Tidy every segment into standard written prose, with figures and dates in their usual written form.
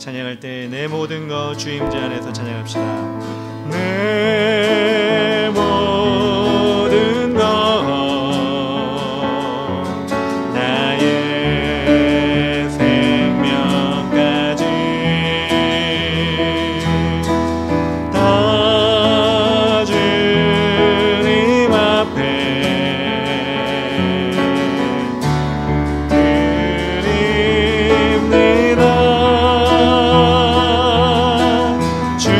찬양할 때 내 모든 것 주 임재 안에서 찬양합시다. 내 모든 것 나의 생명까지 다 주님 앞에 드립니다. 주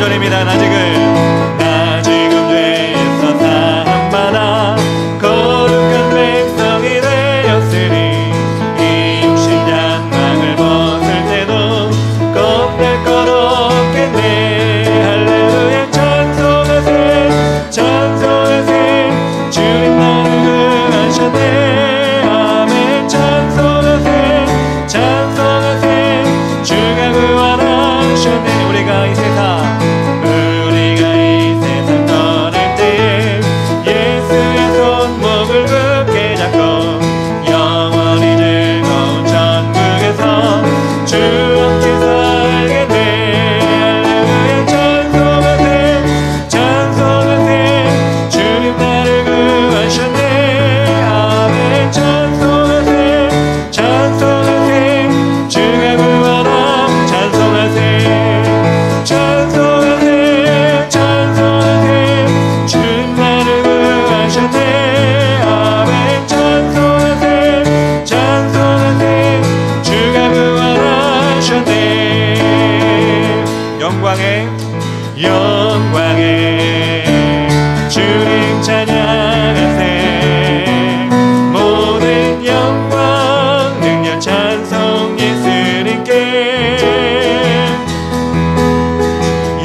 4절입니다. 나 지금 죄에서 사함받아 거룩한 백성이 되었으니 이 육신 장막을 벗을 때도 겁낼 것 없겠네. 할렐루야. 찬송하세 찬송하세 주님 나를 구하셨네. 아멘. 찬송하세 찬송하세 주가 구원하셨네. 우리가 이 세상 떠날 때에 예수의 손목을 굳게 잡고 영원히 즐거운 천국에서 주 함께 살겠네. 할렐루야. 찬송하세 찬송하세 주님 나를 구하셨네. 아멘. 찬송하세 찬송하세 주가 구원함. 찬송하세 찬송하세 찬송하세 주님 나를 구하셨네. 아멘. 찬송하세 찬송하세 주가 구원하셨네. 영광에 주님 찬양하세. 모든 영광 능력 찬송 예수님께.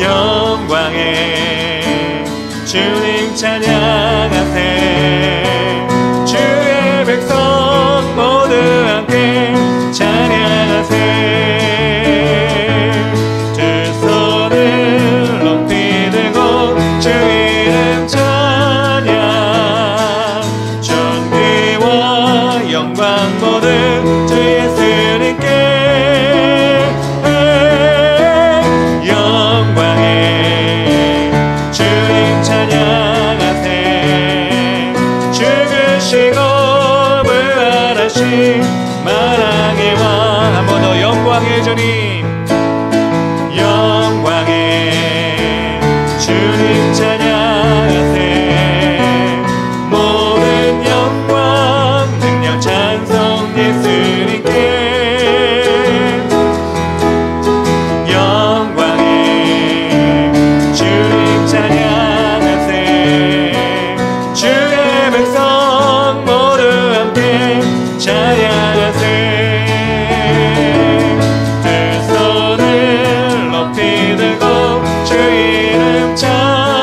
영광에 주님 찬양하세. 주의 백성 모두 함께 찬양하세. 두 손을 높이 들고 주 이름 찬양. 존귀와 영광 모두 주 예수님께. 영광에 주님 찬양하세. 죽으시고 부활하신 만왕의 왕. 한 번 더 영광의 주님. 영광에 주님 찬양하세. 모든 영광 능력 찬송 예수님께. 영광에 주님 찬양하세. 주의 백성 모두 함께 찬양하세. 두 손을 높이 들고 주 이름 찬양.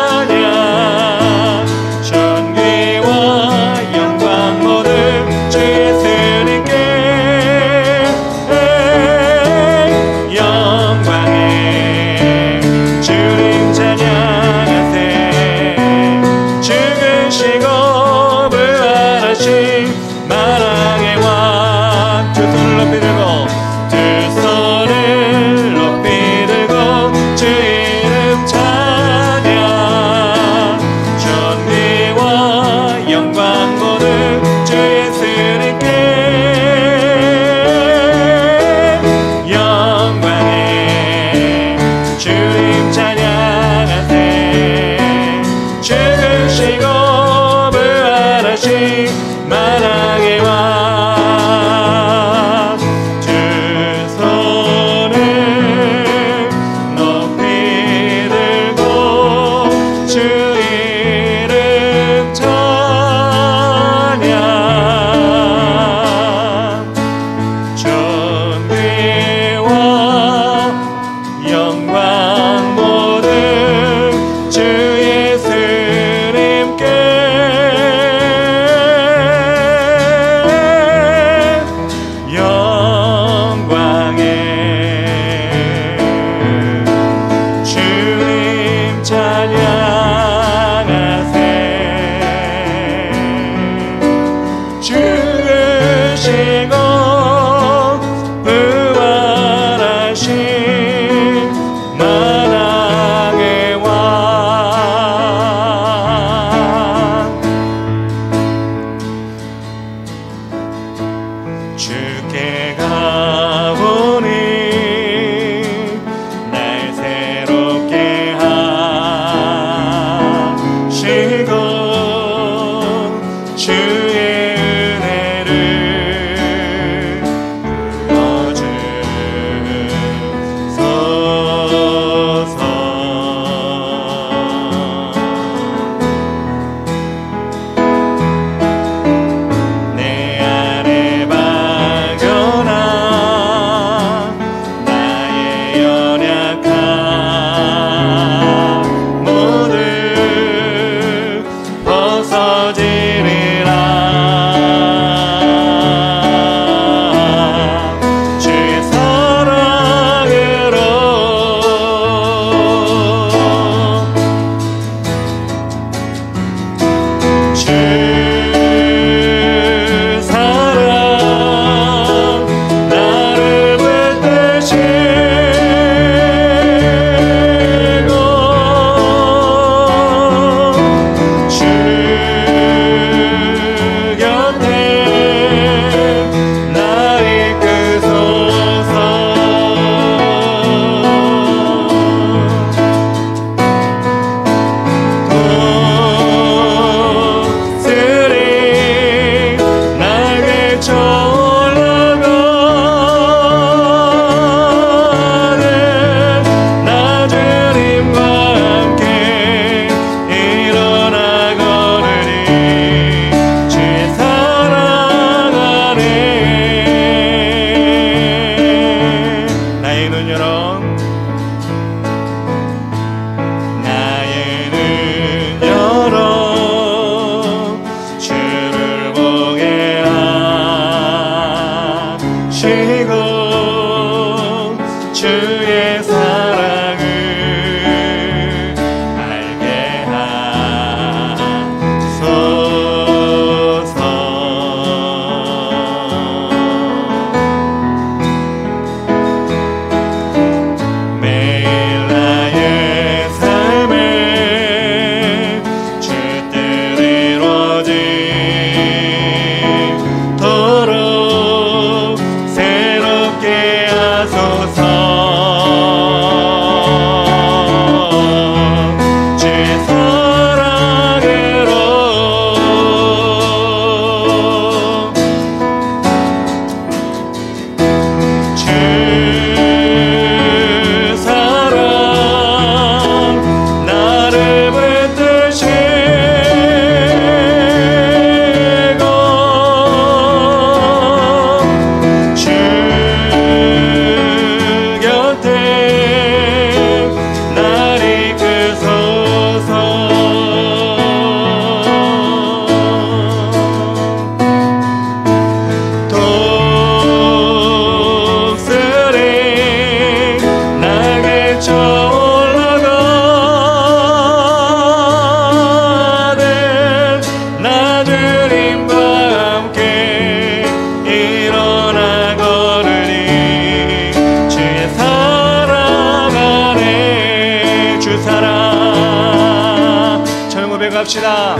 저녁 고백합시다.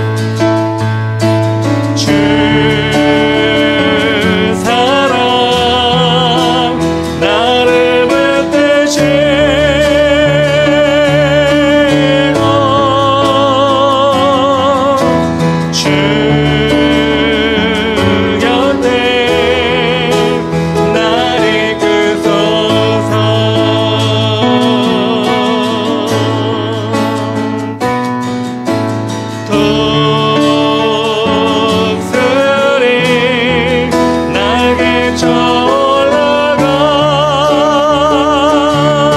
주 사랑 나를 붙드시고 주 곁에 날 이끄소서. 독수리 날개쳐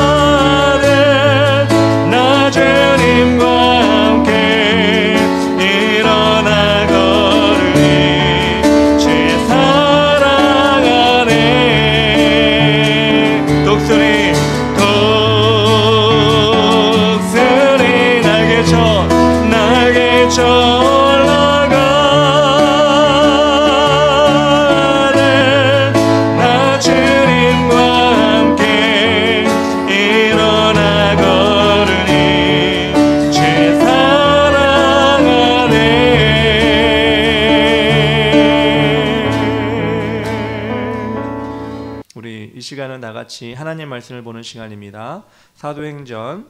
올라가는 나 주님과 함께 일어나 걸으니 주 사랑 안에. 독수리 날개쳐 올라가는 나 주님과 함께 일어나 걸으니 주 사랑 안에. 우리 이 시간은 다 같이 하나님 말씀을 보는 시간입니다. 사도행전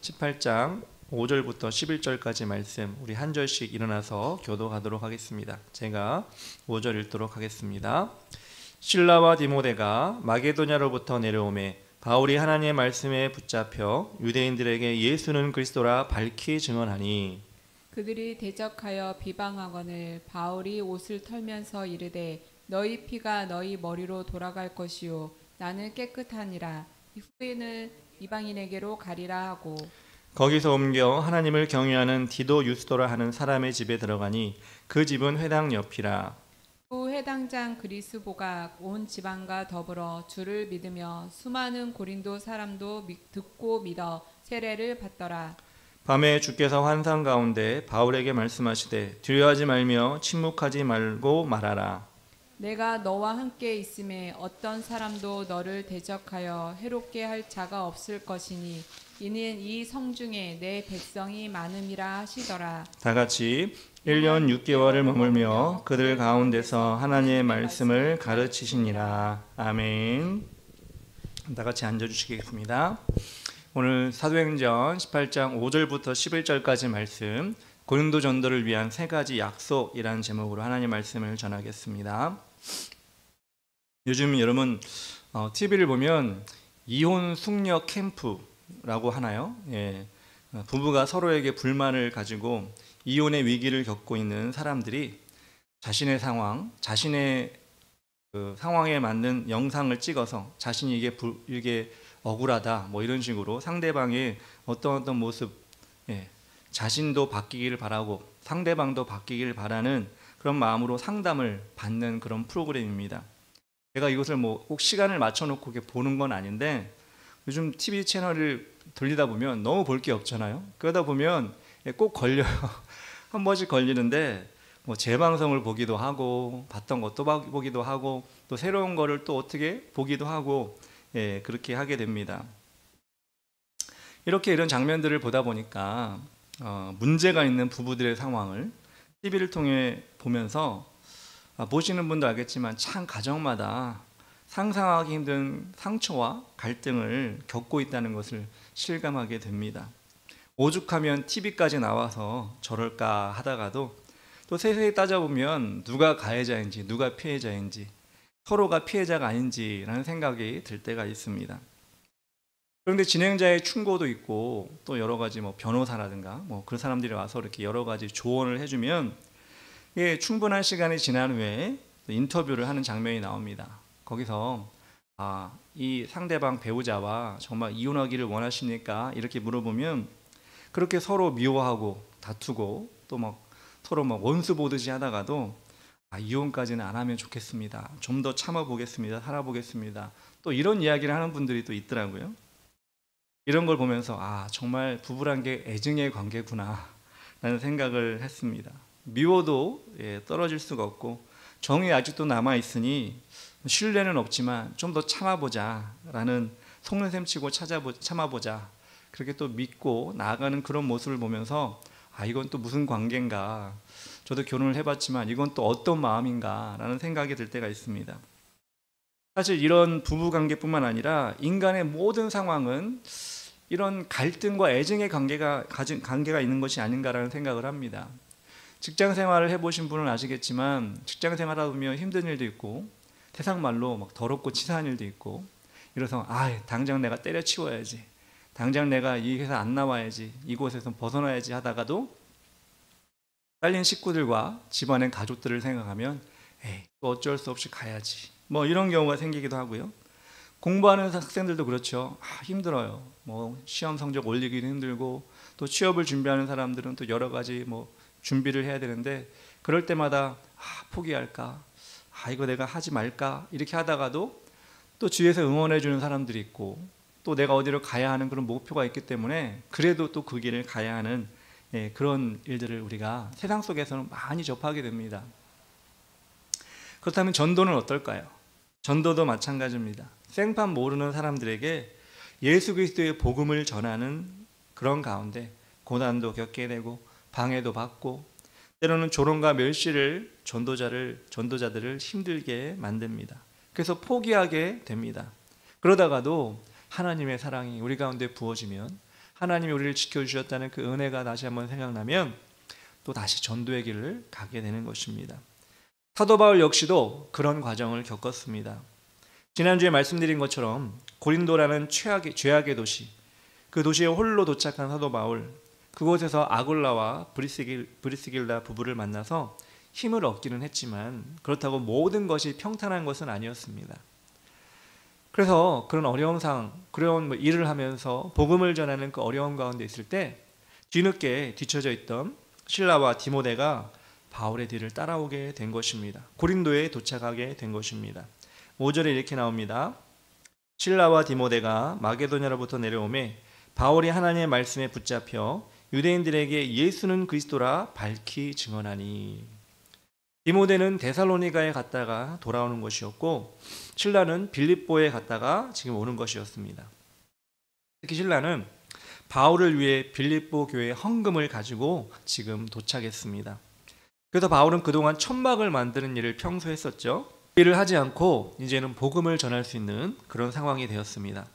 18장 5절부터 11절까지 말씀 우리 한 절씩 일어나서 교독하도록 하겠습니다. 제가 5절 읽도록 하겠습니다. 실라와 디모데가 마게도냐로부터 내려오매 바울이 하나님의 말씀에 붙잡혀 유대인들에게 예수는 그리스도라 밝히 증언하니 그들이 대적하여 비방하거늘 바울이 옷을 털면서 이르되 너희 피가 너희 머리로 돌아갈 것이요 나는 깨끗하니라 후에는 이방인에게로 가리라 하고 거기서 옮겨 하나님을 경외하는 디도 유스도라 하는 사람의 집에 들어가니 그 집은 회당 옆이라. 또 회당장 그리스보가 온 지방과 더불어 주를 믿으며 수많은 고린도 사람도 듣고 믿어 세례를 받더라. 밤에 주께서 환상 가운데 바울에게 말씀하시되 두려워하지 말며 침묵하지 말고 말하라. 내가 너와 함께 있음에 어떤 사람도 너를 대적하여 해롭게 할 자가 없을 것이니 이는 이 성중에 내 백성이 많음이라 하시더라. 다 같이 1년 6개월을 머물며 그들 가운데서 하나님의 말씀을 가르치시니라. 아멘. 다 같이 앉아주시겠습니다. 오늘 사도행전 18장 5절부터 11절까지 말씀 고린도 전도를 위한 세 가지 약속이라는 제목으로 하나님의 말씀을 전하겠습니다. 요즘 여러분 TV를 보면 이혼 숙녀 캠프라고 하나요? 예. 부부가 서로에게 불만을 가지고 이혼의 위기를 겪고 있는 사람들이 자신의 상황, 자신의 그 상황에 맞는 영상을 찍어서 자신이 이게 억울하다 뭐 이런 식으로 상대방의 어떤 모습, 예. 자신도 바뀌기를 바라고 상대방도 바뀌기를 바라는 그런 마음으로 상담을 받는 그런 프로그램입니다. 제가 이것을 뭐 꼭 시간을 맞춰놓고 보는 건 아닌데 요즘 TV 채널을 돌리다 보면 너무 볼 게 없잖아요. 그러다 보면 꼭 걸려요. 한 번씩 걸리는데 뭐 재방송을 보기도 하고 봤던 것도 보기도 하고 또 새로운 거를 또 어떻게 보기도 하고 예, 그렇게 하게 됩니다. 이런 장면들을 보다 보니까 문제가 있는 부부들의 상황을 TV를 통해 보면서 보시는 분도 알겠지만 참 가정마다 상상하기 힘든 상처와 갈등을 겪고 있다는 것을 실감하게 됩니다. 오죽하면 TV까지 나와서 저럴까 하다가도 또 세세히 따져보면 누가 가해자인지 누가 피해자인지 서로가 피해자가 아닌지라는 생각이 들 때가 있습니다. 그런데 진행자의 충고도 있고 또 여러 가지 뭐 변호사라든가 뭐 그런 사람들이 와서 이렇게 여러 가지 조언을 해주면 충분한 시간이 지난 후에 인터뷰를 하는 장면이 나옵니다. 거기서 이 상대방 배우자와 정말 이혼하기를 원하십니까? 이렇게 물어보면 그렇게 서로 미워하고 다투고 또 막 서로 막 원수 보듯이 하다가도 이혼까지는 안 하면 좋겠습니다. 좀 더 참아보겠습니다. 살아보겠습니다. 또 이런 이야기를 하는 분들이 또 있더라고요. 이런 걸 보면서 정말 부부란 게 애증의 관계구나 라는 생각을 했습니다. 미워도 떨어질 수가 없고 정이 아직도 남아있으니 신뢰는 없지만 좀 더 참아보자 라는 속는 셈 치고 참아보자 그렇게 또 믿고 나아가는 그런 모습을 보면서 이건 또 무슨 관계인가, 저도 결혼을 해봤지만 이건 또 어떤 마음인가 라는 생각이 들 때가 있습니다. 사실 이런 부부관계뿐만 아니라 인간의 모든 상황은 이런 갈등과 애증의 관계가 있는 것이 아닌가라는 생각을 합니다. 직장 생활을 해보신 분은 아시겠지만 직장 생활하다 보면 힘든 일도 있고 세상 말로 막 더럽고 치사한 일도 있고, 이래서 당장 내가 때려치워야지, 당장 내가 이 회사 안 나와야지, 이곳에서 벗어나야지 하다가도 딸린 식구들과 집안의 가족들을 생각하면 또 어쩔 수 없이 가야지, 이런 경우가 생기기도 하고요. 공부하는 학생들도 그렇죠. 힘들어요. 시험 성적 올리기도 힘들고, 또 취업을 준비하는 사람들은 또 여러 가지 준비를 해야 되는데, 그럴 때마다 포기할까, 이거 내가 하지 말까, 이렇게 하다가도 또 주위에서 응원해 주는 사람들이 있고, 또 내가 어디로 가야 하는 그런 목표가 있기 때문에 그래도 또 그 길을 가야 하는 그런 일들을 우리가 세상 속에서는 많이 접하게 됩니다. 그렇다면 전도는 어떨까요? 전도도 마찬가지입니다. 생판 모르는 사람들에게 예수 그리스도의 복음을 전하는 그런 가운데 고난도 겪게 되고 방해도 받고, 때로는 조롱과 멸시를 전도자들을 힘들게 만듭니다. 그래서 포기하게 됩니다. 그러다가도 하나님의 사랑이 우리 가운데 부어지면, 하나님이 우리를 지켜주셨다는 그 은혜가 다시 한번 생각나면 또 다시 전도의 길을 가게 되는 것입니다. 사도 바울 역시도 그런 과정을 겪었습니다. 지난주에 말씀드린 것처럼 고린도라는 죄악의 도시, 그 도시에 홀로 도착한 사도 바울, 그곳에서 아굴라와 브리스길라 부부를 만나서 힘을 얻기는 했지만 그렇다고 모든 것이 평탄한 것은 아니었습니다. 그래서 그런 어려운 상황, 그런 일을 하면서 복음을 전하는 그 어려움 가운데 있을 때 뒤늦게 뒤처져 있던 실라와 디모데가 바울의 뒤를 따라오게 된 것입니다. 고린도에 도착하게 된 것입니다. 5절에 이렇게 나옵니다. 실라와 디모데가 마게도냐로부터 내려오매 바울이 하나님의 말씀에 붙잡혀 유대인들에게 예수는 그리스도라 밝히 증언하니. 디모데는 데살로니가에 갔다가 돌아오는 것이었고, 실라는 빌립보에 갔다가 지금 오는 것이었습니다. 특히 실라는 바울을 위해 빌립보 교회에 헌금을 가지고 지금 도착했습니다. 그래서 바울은 그동안 천막을 만드는 일을 평소 했었죠. 일을 하지 않고 이제는 복음을 전할 수 있는 그런 상황이 되었습니다.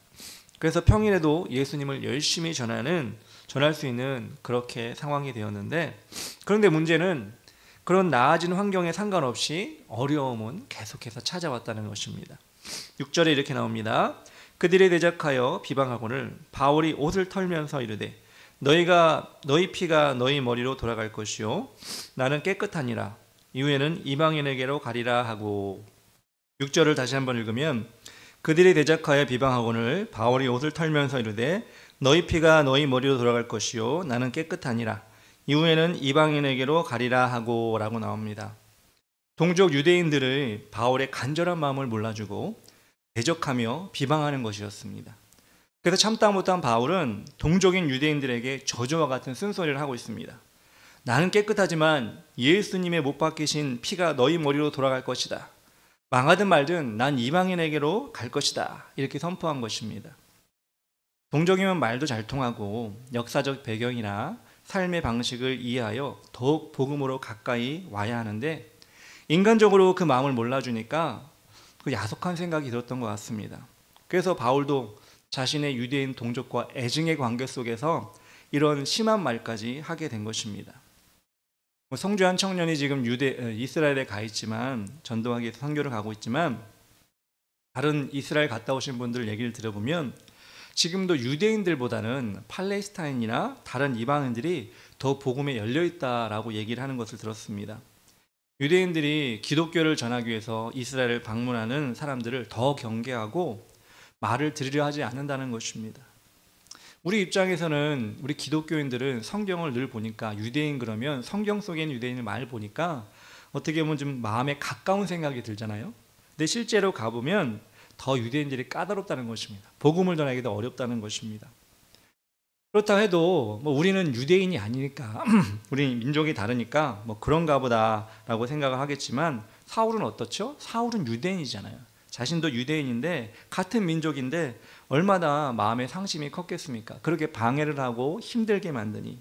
그래서 평일에도 예수님을 열심히 전할 수 있는 그렇게 상황이 되었는데, 그런데 문제는 그런 나아진 환경에 상관없이 어려움은 계속해서 찾아왔다는 것입니다. 6절에 이렇게 나옵니다. 그들이 대적하여 비방하고는 바울이 옷을 털면서 이르되 너희 피가 너희 머리로 돌아갈 것이요 나는 깨끗하니라. 이후에는 이방인에게로 가리라 하고. 6절을 다시 한번 읽으면 그들이 대적하여 비방하고는 바울이 옷을 털면서 이르되 너희 피가 너희 머리로 돌아갈 것이요 나는 깨끗하니라. 이후에는 이방인에게로 가리라 하고 라고 나옵니다. 동족 유대인들의 바울의 간절한 마음을 몰라주고 대적하며 비방하는 것이었습니다. 그래서 참다 못한 바울은 동족인 유대인들에게 저주와 같은 쓴소리를 하고 있습니다. 나는 깨끗하지만 예수님의 못 박히신 피가 너희 머리로 돌아갈 것이다. 망하든 말든 난 이방인에게로 갈 것이다. 이렇게 선포한 것입니다. 동족이면 말도 잘 통하고 역사적 배경이나 삶의 방식을 이해하여 더욱 복음으로 가까이 와야 하는데, 인간적으로 그 마음을 몰라주니까 그 야속한 생각이 들었던 것 같습니다. 그래서 바울도 자신의 유대인 동족과 애증의 관계 속에서 이런 심한 말까지 하게 된 것입니다. 성주 한 청년이 지금 이스라엘에 가 있지만, 전도하기 위해서 선교를 가고 있지만, 다른 이스라엘 갔다 오신 분들 얘기를 들어보면 지금도 유대인들보다는 팔레스타인이나 다른 이방인들이 더 복음에 열려있다라고 얘기를 하는 것을 들었습니다. 유대인들이 기독교를 전하기 위해서 이스라엘을 방문하는 사람들을 더 경계하고 말을 들으려 하지 않는다는 것입니다. 우리 입장에서는, 우리 기독교인들은 성경을 늘 보니까 유대인 그러면 성경 속에 있는 유대인을 많이 보니까 어떻게 보면 좀 마음에 가까운 생각이 들잖아요. 근데 실제로 가보면 더 유대인들이 까다롭다는 것입니다. 복음을 전하기도 어렵다는 것입니다. 그렇다 해도 우리는 유대인이 아니니까 우리 민족이 다르니까 그런가 보다라고 생각을 하겠지만, 사울은 어떻죠? 사울은 유대인이잖아요. 자신도 유대인인데 같은 민족인데 얼마나 마음의 상심이 컸겠습니까? 그렇게 방해를 하고 힘들게 만드니.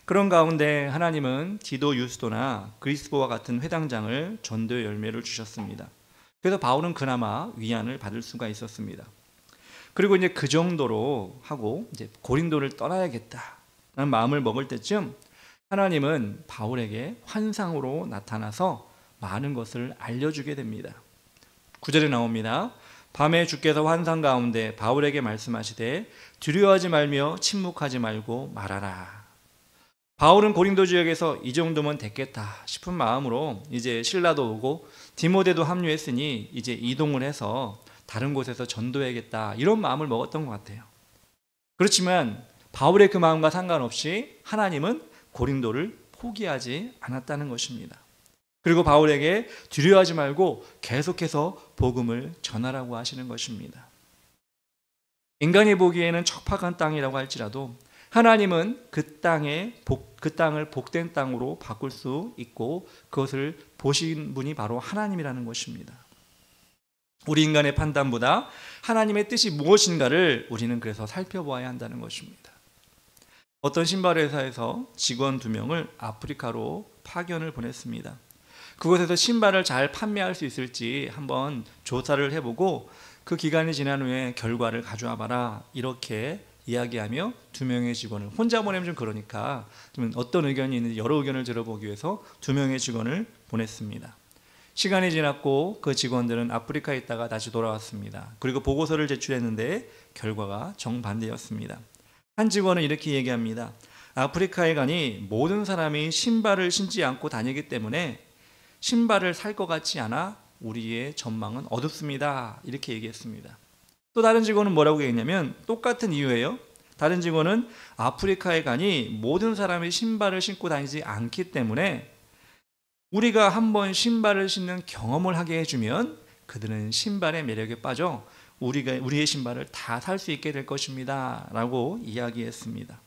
그런 가운데 하나님은 디도 유스도나 그리스도와 같은 회당장을 전도의 열매를 주셨습니다. 그래서 바울은 그나마 위안을 받을 수가 있었습니다. 그리고 이제 그 정도로 하고 이제 고린도를 떠나야겠다라는 마음을 먹을 때쯤 하나님은 바울에게 환상으로 나타나서 많은 것을 알려주게 됩니다. 9절에 나옵니다. 밤에 주께서 환상 가운데 바울에게 말씀하시되 두려워하지 말며 침묵하지 말고 말하라. 바울은 고린도 지역에서 이 정도면 됐겠다 싶은 마음으로 이제 신라도 오고 디모데도 합류했으니 이제 이동을 해서 다른 곳에서 전도해야겠다 이런 마음을 먹었던 것 같아요. 그렇지만 바울의 그 마음과 상관없이 하나님은 고린도를 포기하지 않았다는 것입니다. 그리고 바울에게 두려워하지 말고 계속해서 복음을 전하라고 하시는 것입니다. 인간이 보기에는 척박한 땅이라고 할지라도 하나님은 그 땅을 복된 땅으로 바꿀 수 있고 그것을 보신 분이 바로 하나님이라는 것입니다. 우리 인간의 판단보다 하나님의 뜻이 무엇인가를 우리는 그래서 살펴보아야 한다는 것입니다. 어떤 신발 회사에서 직원 2명을 아프리카로 파견을 보냈습니다. 그곳에서 신발을 잘 판매할 수 있을지 한번 조사를 해보고 그 기간이 지난 후에 결과를 가져와 봐라 이렇게 이야기하며 2명의 직원을 혼자 보내면 좀 그러니까 좀 어떤 의견이 있는지 여러 의견을 들어보기 위해서 2명의 직원을 보냈습니다. 시간이 지났고 그 직원들은 아프리카에 있다가 다시 돌아왔습니다. 그리고 보고서를 제출했는데 결과가 정반대였습니다. 한 직원은 이렇게 얘기합니다. 아프리카에 가니 모든 사람이 신발을 신지 않고 다니기 때문에 신발을 살 것 같지 않아 우리의 전망은 어둡습니다. 이렇게 얘기했습니다. 또 다른 직원은 뭐라고 얘기했냐면 똑같은 이유예요. 다른 직원은 아프리카에 가니 모든 사람이 신발을 신고 다니지 않기 때문에 우리가 한번 신발을 신는 경험을 하게 해주면 그들은 신발의 매력에 빠져 우리의 신발을 다 살 수 있게 될 것입니다. 라고 이야기했습니다.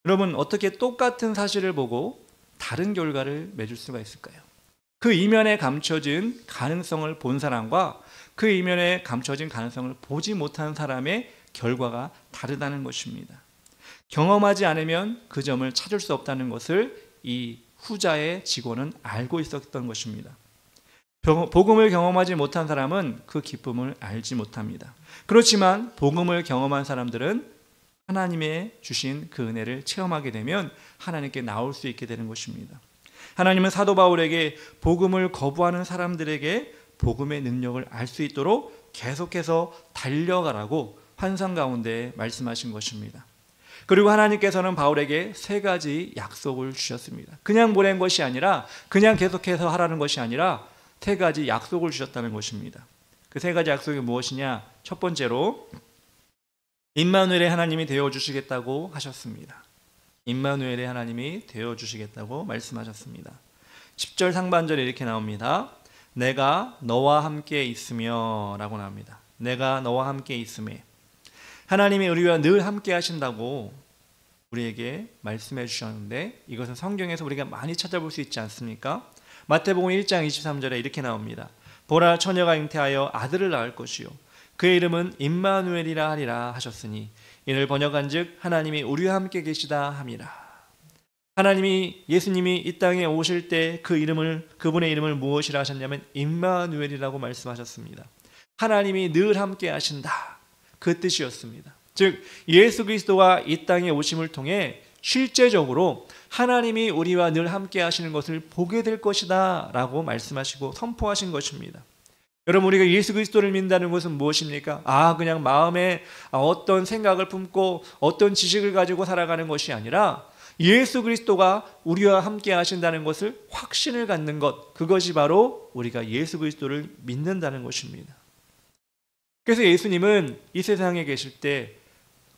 여러분 어떻게 똑같은 사실을 보고 다른 결과를 맺을 수가 있을까요? 그 이면에 감춰진 가능성을 본 사람과 그 이면에 감춰진 가능성을 보지 못한 사람의 결과가 다르다는 것입니다. 경험하지 않으면 그 점을 찾을 수 없다는 것을 이 후자의 직원은 알고 있었던 것입니다. 복음을 경험하지 못한 사람은 그 기쁨을 알지 못합니다. 그렇지만 복음을 경험한 사람들은 하나님의 주신 그 은혜를 체험하게 되면 하나님께 나올 수 있게 되는 것입니다. 하나님은 사도 바울에게 복음을 거부하는 사람들에게 복음의 능력을 알 수 있도록 계속해서 달려가라고 환상 가운데 말씀하신 것입니다. 그리고 하나님께서는 바울에게 3가지 약속을 주셨습니다. 그냥 보낸 것이 아니라 그냥 계속해서 하라는 것이 아니라 3가지 약속을 주셨다는 것입니다. 그 3가지 약속이 무엇이냐? 첫 번째로 임마누엘의 하나님이 되어주시겠다고 하셨습니다. 임마누엘의 하나님이 되어주시겠다고 말씀하셨습니다. 10절 상반절에 이렇게 나옵니다. 내가 너와 함께 있으며 라고 나옵니다. 내가 너와 함께 있음에 하나님이 우리와 늘 함께 하신다고 우리에게 말씀해 주셨는데 이것은 성경에서 우리가 많이 찾아볼 수 있지 않습니까? 마태복음 1장 23절에 이렇게 나옵니다. 보라 처녀가 잉태하여 아들을 낳을 것이요 그의 이름은 임마누엘이라 하리라 하셨으니 이를 번역한즉 하나님이 우리와 함께 계시다 함이라. 하나님이 예수님이 이 땅에 오실 때 그분의 이름을 무엇이라 하셨냐면 임마누엘이라고 말씀하셨습니다. 하나님이 늘 함께 하신다 그 뜻이었습니다. 즉 예수 그리스도가 이 땅에 오심을 통해 실제적으로 하나님이 우리와 늘 함께 하시는 것을 보게 될 것이다 라고 말씀하시고 선포하신 것입니다. 여러분 우리가 예수 그리스도를 믿는다는 것은 무엇입니까? 그냥 마음에 어떤 생각을 품고 어떤 지식을 가지고 살아가는 것이 아니라 예수 그리스도가 우리와 함께 하신다는 것을 확신을 갖는 것, 그것이 바로 우리가 예수 그리스도를 믿는다는 것입니다. 그래서 예수님은 이 세상에 계실 때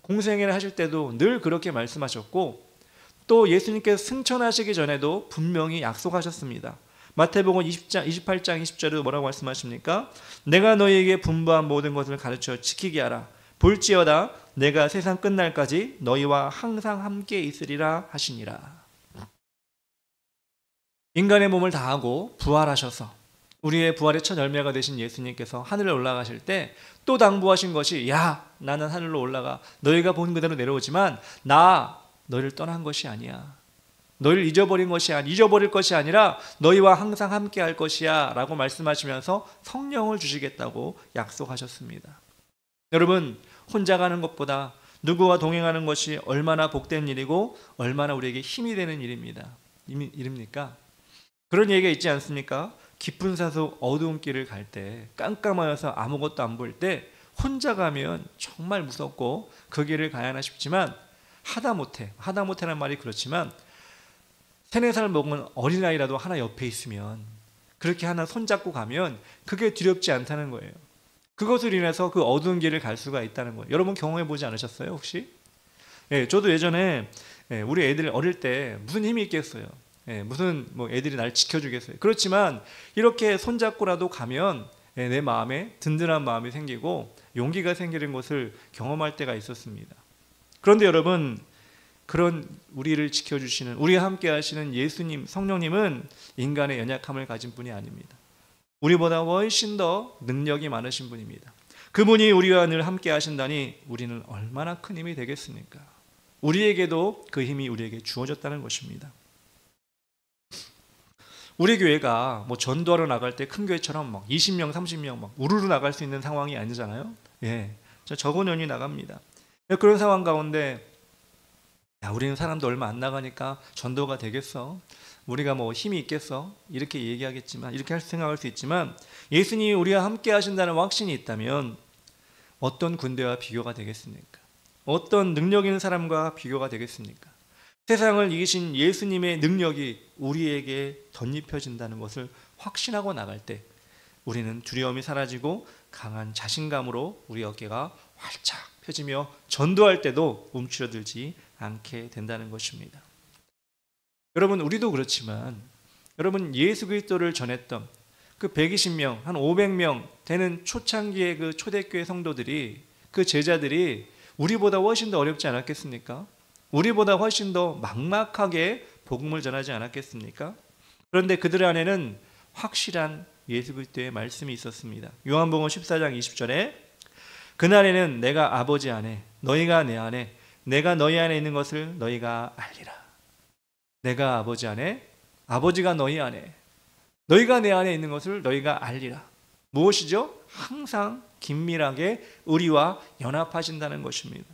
공생애를 하실 때도 늘 그렇게 말씀하셨고 또 예수님께서 승천하시기 전에도 분명히 약속하셨습니다. 마태복음 28장 20절에도 뭐라고 말씀하십니까? 내가 너희에게 분부한 모든 것을 가르쳐 지키게 하라. 볼지어다 내가 세상 끝날까지 너희와 항상 함께 있으리라 하시니라. 인간의 몸을 다하고 부활하셔서 우리의 부활의 첫 열매가 되신 예수님께서 하늘에 올라가실 때 또 당부하신 것이, 야, 나는 하늘로 올라가 너희가 본 그대로 내려오지만 나 너희를 떠난 것이 아니야. 너희를 잊어버릴 것이 아니라 너희와 항상 함께 할 것이야 라고 말씀하시면서 성령을 주시겠다고 약속하셨습니다. 여러분, 혼자 가는 것보다 누구와 동행하는 것이 얼마나 복된 일이고 얼마나 우리에게 힘이 되는 일입니까? 그런 얘기가 있지 않습니까? 깊은 산속 어두운 길을 갈 때, 깜깜하여서 아무것도 안 보일 때 혼자 가면 정말 무섭고 그 길을 가야 하나 싶지만, 하다못해라는 말이 그렇지만 3-4살 먹은 어린아이라도 하나 옆에 있으면, 그렇게 하나 손잡고 가면 그게 두렵지 않다는 거예요. 그것으로 인해서 그 어두운 길을 갈 수가 있다는 거예요. 여러분 경험해 보지 않으셨어요 혹시? 저도 예전에 우리 애들 어릴 때 무슨 힘이 있겠어요. 무슨 애들이 날 지켜주겠어요. 그렇지만 이렇게 손잡고라도 가면 내 마음에 든든한 마음이 생기고 용기가 생기는 것을 경험할 때가 있었습니다. 그런데 여러분, 그런 우리를 지켜주시는, 우리와 함께 하시는 예수님, 성령님은 인간의 연약함을 가진 분이 아닙니다. 우리보다 훨씬 더 능력이 많으신 분입니다. 그분이 우리와 늘 함께 하신다니 우리는 얼마나 큰 힘이 되겠습니까? 우리에게도 그 힘이 우리에게 주어졌다는 것입니다. 우리 교회가 전도하러 나갈 때 큰 교회처럼 20명, 30명 우르르 나갈 수 있는 상황이 아니잖아요. 적은 연이 나갑니다. 그런 상황 가운데, 우리는 사람도 얼마 안 나가니까 전도가 되겠어? 우리가 힘이 있겠어? 이렇게 얘기하겠지만, 이렇게 생각할 수 있지만, 예수님이 우리와 함께 하신다는 확신이 있다면 어떤 군대와 비교가 되겠습니까? 어떤 능력 있는 사람과 비교가 되겠습니까? 세상을 이기신 예수님의 능력이 우리에게 덧입혀진다는 것을 확신하고 나갈 때 우리는 두려움이 사라지고 강한 자신감으로 우리 어깨가 활짝 펴지며 전도할 때도 움츠러들지 않게 된다는 것입니다. 여러분, 우리도 그렇지만 여러분, 예수 그리스도를 전했던 그 120명, 한 500명 되는 초창기의 그 초대교회 성도들이, 그 제자들이 우리보다 훨씬 더 어렵지 않았겠습니까? 우리보다 훨씬 더 막막하게 복음을 전하지 않았겠습니까? 그런데 그들 안에는 확실한 예수 그리스도의 말씀이 있었습니다. 요한복음 14장 20절에 그날에는 내가 아버지 안에, 너희가 내 안에, 내가 너희 안에 있는 것을 너희가 알리라. 내가 아버지 안에, 아버지가 너희 안에, 너희가 내 안에 있는 것을 너희가 알리라. 무엇이죠? 항상 긴밀하게 우리와 연합하신다는 것입니다.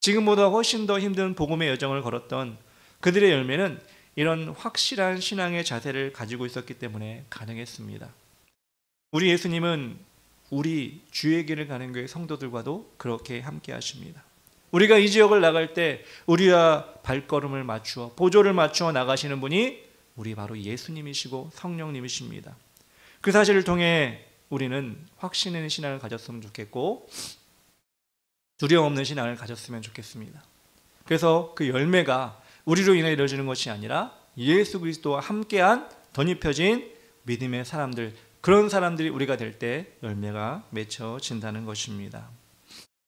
지금보다 훨씬 더 힘든 복음의 여정을 걸었던 그들의 열매는 이런 확실한 신앙의 자세를 가지고 있었기 때문에 가능했습니다. 우리 예수님은 우리 주의 길을 가는 교회 성도들과도 그렇게 함께 하십니다. 우리가 이 지역을 나갈 때 우리와 발걸음을 맞추어, 보조를 맞추어 나가시는 분이 우리 바로 예수님이시고 성령님이십니다. 그 사실을 통해 우리는 확신 있는 신앙을 가졌으면 좋겠고 두려움 없는 신앙을 가졌으면 좋겠습니다. 그래서 그 열매가 우리로 인해 이루어지는 것이 아니라 예수 그리스도와 함께한 덧입혀진 믿음의 사람들, 그런 사람들이 우리가 될 때 열매가 맺혀진다는 것입니다.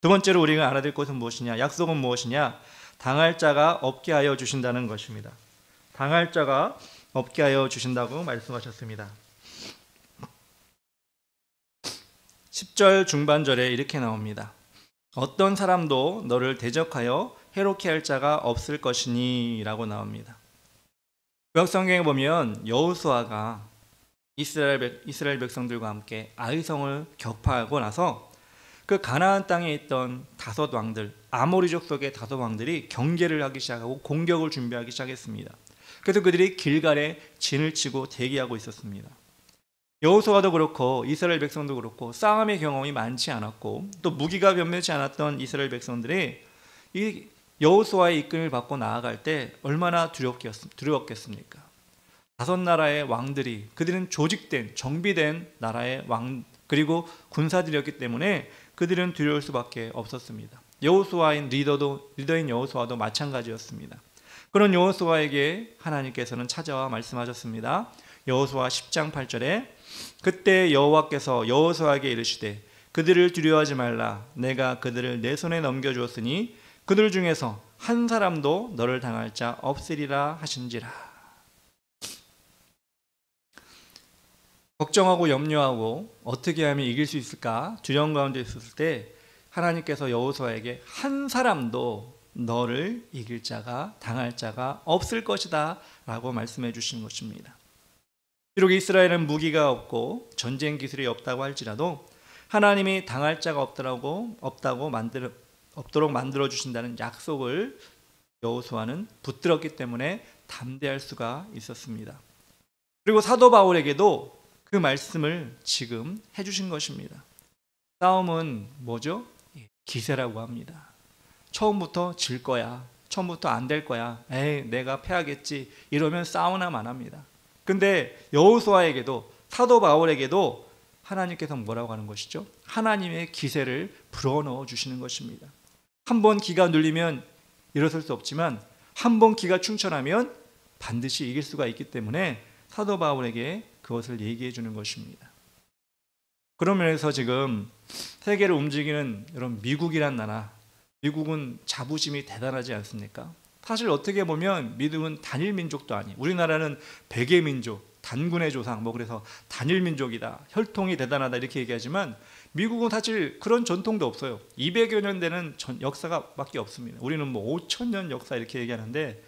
두 번째로 우리가 알아야 될 것은 무엇이냐? 약속은 무엇이냐? 당할 자가 없게 하여 주신다는 것입니다. 당할 자가 없게 하여 주신다고 말씀하셨습니다. 10절 중반절에 이렇게 나옵니다. 어떤 사람도 너를 대적하여 해롭게 할 자가 없을 것이니 라고 나옵니다. 구약성경에 보면 여호수아가 이스라엘 백성들과 함께 아이성을 격파하고 나서 그 가나안 땅에 있던 5 왕들, 아모리족 속의 5 왕들이 경계를 하기 시작하고 공격을 준비하기 시작했습니다. 그래서 그들이 길갈에 진을 치고 대기하고 있었습니다. 여호수아도 그렇고 이스라엘 백성도 그렇고 싸움의 경험이 많지 않았고 또 무기가 변변치 않았던 이스라엘 백성들이 이 여호수아의 이끌림을 받고 나아갈 때 얼마나 두려웠겠습니까? 5 나라의 왕들이, 그들은 조직된, 정비된 나라의 왕 그리고 군사들이었기 때문에 그들은 두려울 수밖에 없었습니다. 여호수아인 리더인 여호수아도 마찬가지였습니다. 그런 여호수아에게 하나님께서는 찾아와 말씀하셨습니다. 여호수아 10장 8절에 그때 여호와께서 여호수아에게 이르시되 그들을 두려워하지 말라. 내가 그들을 내 손에 넘겨주었으니 그들 중에서 한 사람도 너를 당할 자 없으리라 하신지라. 걱정하고 염려하고 어떻게 하면 이길 수 있을까 두려움 가운데 있었을 때 하나님께서 여호수아에게 한 사람도 너를 이길 자가 당할 자가 없을 것이다 라고 말씀해 주신 것입니다. 비록 이스라엘은 무기가 없고 전쟁 기술이 없다고 할지라도 하나님이 당할 자가 없도록 만들어 주신다는 약속을 여호수아는 붙들었기 때문에 담대할 수가 있었습니다. 그리고 사도 바울에게도 그 말씀을 지금 해주신 것입니다. 싸움은 뭐죠? 기세라고 합니다. 처음부터 질 거야. 처음부터 안 될 거야. 에이, 내가 패하겠지. 이러면 싸우나 마나입니다. 근데 여호수아에게도 사도 바울에게도 하나님께서 뭐라고 하는 것이죠? 하나님의 기세를 불어넣어 주시는 것입니다. 한번 기가 눌리면 일어설 수 없지만 한번 기가 충천하면 반드시 이길 수가 있기 때문에 사도 바울에게 그것을 얘기해 주는 것입니다. 그런 면에서 지금 세계를 움직이는 여러분 미국이란 나라, 미국은 자부심이 대단하지 않습니까? 사실 어떻게 보면 미국은 단일 민족도 아니에요. 우리나라는 백의 민족, 단군의 조상, 그래서 단일 민족이다, 혈통이 대단하다 이렇게 얘기하지만 미국은 사실 그런 전통도 없어요. 200여 년 되는 역사가 밖에 없습니다. 우리는 5,000년 역사 이렇게 얘기하는데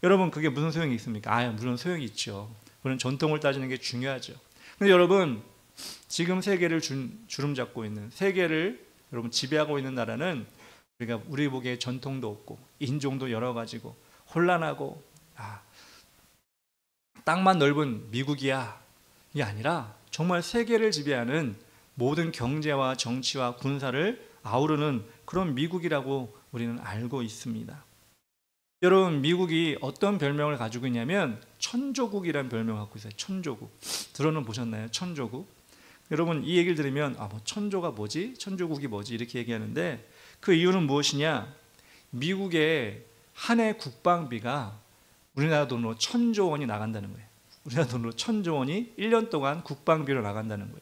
여러분 그게 무슨 소용이 있습니까? 물론 소용이 있죠. 그런 전통을 따지는 게 중요하죠. 근데 여러분 지금 세계를 주름 잡고 있는, 세계를 여러분 지배하고 있는 나라는 우리 보기에 전통도 없고 인종도 여러 가지고 혼란하고 땅만 넓은 미국이야 이게 아니라 정말 세계를 지배하는 모든 경제와 정치와 군사를 아우르는 그런 미국이라고 우리는 알고 있습니다. 여러분 미국이 어떤 별명을 가지고 있냐면 천조국이라는 별명을 갖고 있어요. 천조국. 들어는 보셨나요? 천조국. 여러분 이 얘기를 들으면 천조가 뭐지? 천조국이 뭐지? 이렇게 얘기하는데 그 이유는 무엇이냐? 미국의 한 해 국방비가 우리나라 돈으로 1,000조 원이 나간다는 거예요. 우리나라 돈으로 1,000조 원이 1년 동안 국방비로 나간다는 거예요.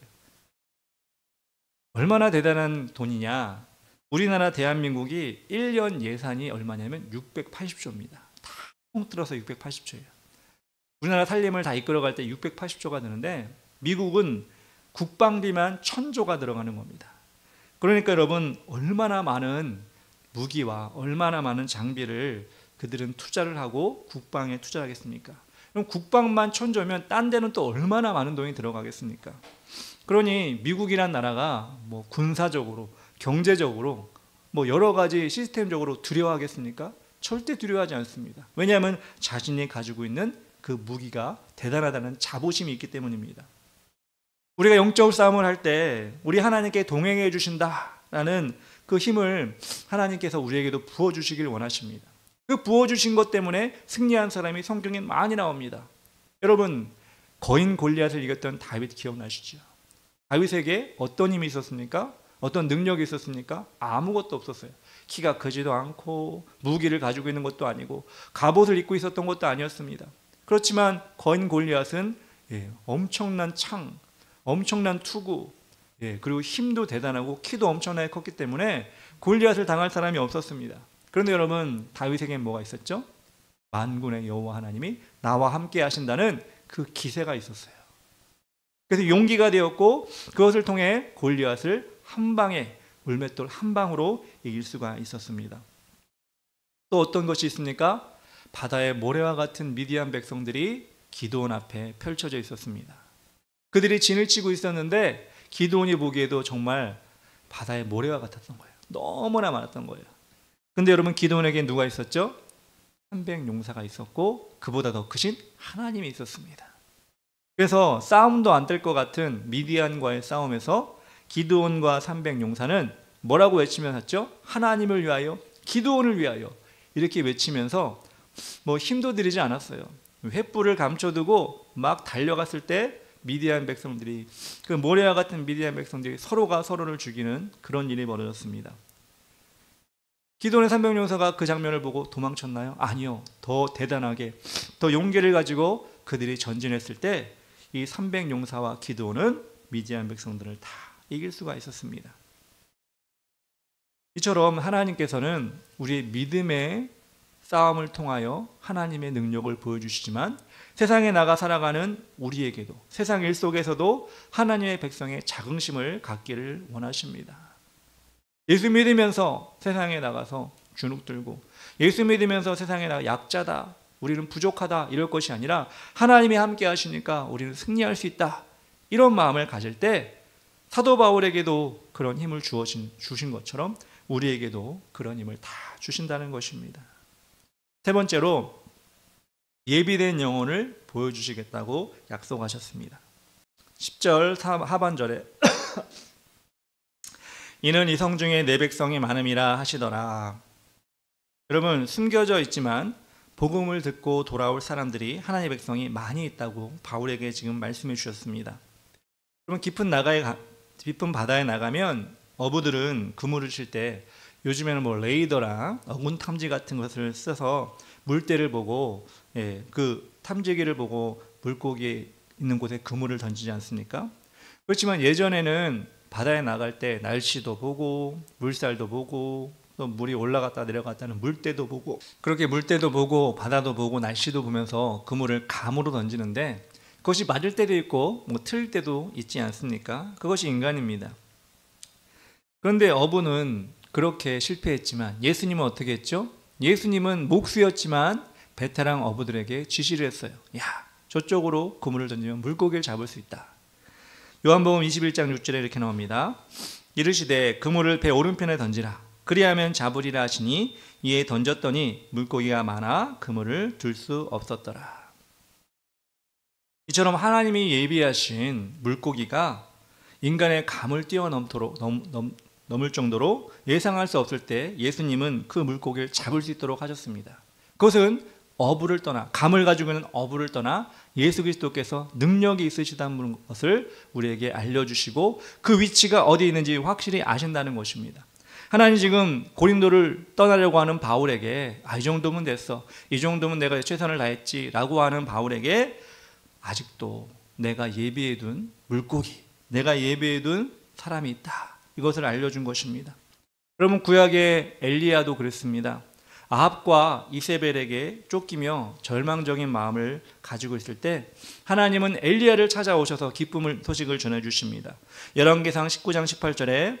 얼마나 대단한 돈이냐? 우리나라 대한민국이 1년 예산이 얼마냐면 680조입니다. 다 통틀어서 680조예요. 우리나라 살림을 다 이끌어갈 때 680조가 드는데 미국은 국방비만 1,000조가 들어가는 겁니다. 그러니까 여러분 얼마나 많은 무기와 얼마나 많은 장비를 그들은 투자를 하고 국방에 투자를 하겠습니까? 그럼 국방만 1,000조면 딴 데는 또 얼마나 많은 돈이 들어가겠습니까? 그러니 미국이란 나라가 군사적으로 경제적으로 여러 가지 시스템적으로 두려워하겠습니까? 절대 두려워하지 않습니다. 왜냐하면 자신이 가지고 있는 그 무기가 대단하다는 자부심이 있기 때문입니다. 우리가 영적 싸움을 할 때 우리 하나님께 동행해 주신다라는 그 힘을 하나님께서 우리에게도 부어주시길 원하십니다. 그 부어주신 것 때문에 승리한 사람이 성경에 많이 나옵니다. 여러분 거인 골리앗을 이겼던 다윗 기억나시죠? 다윗에게 어떤 힘이 있었습니까? 어떤 능력이 있었습니까? 아무것도 없었어요. 키가 크지도 않고 무기를 가지고 있는 것도 아니고 갑옷을 입고 있었던 것도 아니었습니다. 그렇지만 거인 골리앗은 엄청난 창, 엄청난 투구, 그리고 힘도 대단하고 키도 엄청나게 컸기 때문에 골리앗을 당할 사람이 없었습니다. 그런데 여러분 다윗에겐 뭐가 있었죠? 만군의 여호와 하나님이 나와 함께 하신다는 그 기세가 있었어요. 그래서 용기가 되었고 그것을 통해 골리앗을 한 방에 물맷돌 한 방으로 이길 수가 있었습니다. 또 어떤 것이 있습니까? 바다의 모래와 같은 미디안 백성들이 기드온 앞에 펼쳐져 있었습니다. 그들이 진을 치고 있었는데 기드온이 보기에도 정말 바다의 모래와 같았던 거예요. 너무나 많았던 거예요. 근데 여러분 기드온에게 누가 있었죠? 300용사가 있었고 그보다 더 크신 하나님이 있었습니다. 그래서 싸움도 안 될 것 같은 미디안과의 싸움에서 기드온과 300용사는 뭐라고 외치면서 했죠? 하나님을 위하여, 기드온을 위하여 이렇게 외치면서 힘도 들이지 않았어요. 횃불을 감춰두고 막 달려갔을 때 미디안 백성들이 그 모래와 같은 미디안 백성들이 서로가 서로를 죽이는 그런 일이 벌어졌습니다. 기드온의 300용사가 그 장면을 보고 도망쳤나요? 아니요. 더 대단하게 더 용기를 가지고 그들이 전진했을 때 이 300용사와 기드온은 미디안 백성들을 다 이길 수가 있었습니다. 이처럼 하나님께서는 우리의 믿음의 싸움을 통하여 하나님의 능력을 보여주시지만 세상에 나가 살아가는 우리에게도 세상 일 속에서도 하나님의 백성의 자긍심을 갖기를 원하십니다. 예수 믿으면서 세상에 나가서 주눅 들고 예수 믿으면서 세상에 나가 약자다, 우리는 부족하다 이럴 것이 아니라 하나님이 함께 하시니까 우리는 승리할 수 있다, 이런 마음을 가질 때 사도 바울에게도 그런 힘을 주신 것처럼 우리에게도 그런 힘을 다 주신다는 것입니다. 세 번째로 예비된 영혼을 보여주시겠다고 약속하셨습니다. 10절 하반절에 이는 이성 중에 내 백성이 많음이라 하시더라. 여러분, 숨겨져 있지만 복음을 듣고 돌아올 사람들이 하나님의 백성이 많이 있다고 바울에게 지금 말씀해 주셨습니다. 그러면 깊은 바다에 나가면 어부들은 그물을 칠 때 요즘에는 뭐 레이더랑 어군 탐지 같은 것을 써서 물때를 보고 그 탐지기를 보고 물고기 있는 곳에 그물을 던지지 않습니까? 그렇지만 예전에는 바다에 나갈 때 날씨도 보고 물살도 보고 또 물이 올라갔다 내려갔다는 물때도 보고, 그렇게 물때도 보고 바다도 보고 날씨도 보면서 그물을 감으로 던지는데 그것이 맞을 때도 있고 뭐 틀릴 때도 있지 않습니까? 그것이 인간입니다. 그런데 어부는 그렇게 실패했지만 예수님은 어떻게 했죠? 예수님은 목수였지만 베테랑 어부들에게 지시를 했어요. 야, 저쪽으로 그물을 던지면 물고기를 잡을 수 있다. 요한복음 21장 6절에 이렇게 나옵니다. 이르시되 그물을 배 오른편에 던지라. 그리하면 잡으리라 하시니 이에 던졌더니 물고기가 많아 그물을 들 수 없었더라. 이처럼 하나님이 예비하신 물고기가 인간의 감을 넘을 정도로 예상할 수 없을 때 예수님은 그 물고기를 잡을 수 있도록 하셨습니다. 그것은 어부를 떠나, 감을 가지고 있는 어부를 떠나 예수 그리스도께서 능력이 있으시다는 것을 우리에게 알려주시고 그 위치가 어디 있는지 확실히 아신다는 것입니다. 하나님 지금 고린도를 떠나려고 하는 바울에게 이 정도면 됐어, 이 정도면 내가 최선을 다했지 라고 하는 바울에게 아직도 내가 예비해둔 물고기, 내가 예비해둔 사람이 있다, 이것을 알려준 것입니다. 여러분, 구약의 엘리야도 그랬습니다. 아합과 이세벨에게 쫓기며 절망적인 마음을 가지고 있을 때 하나님은 엘리야를 찾아오셔서 기쁨의 소식을 전해주십니다. 열왕기상 19장 18절에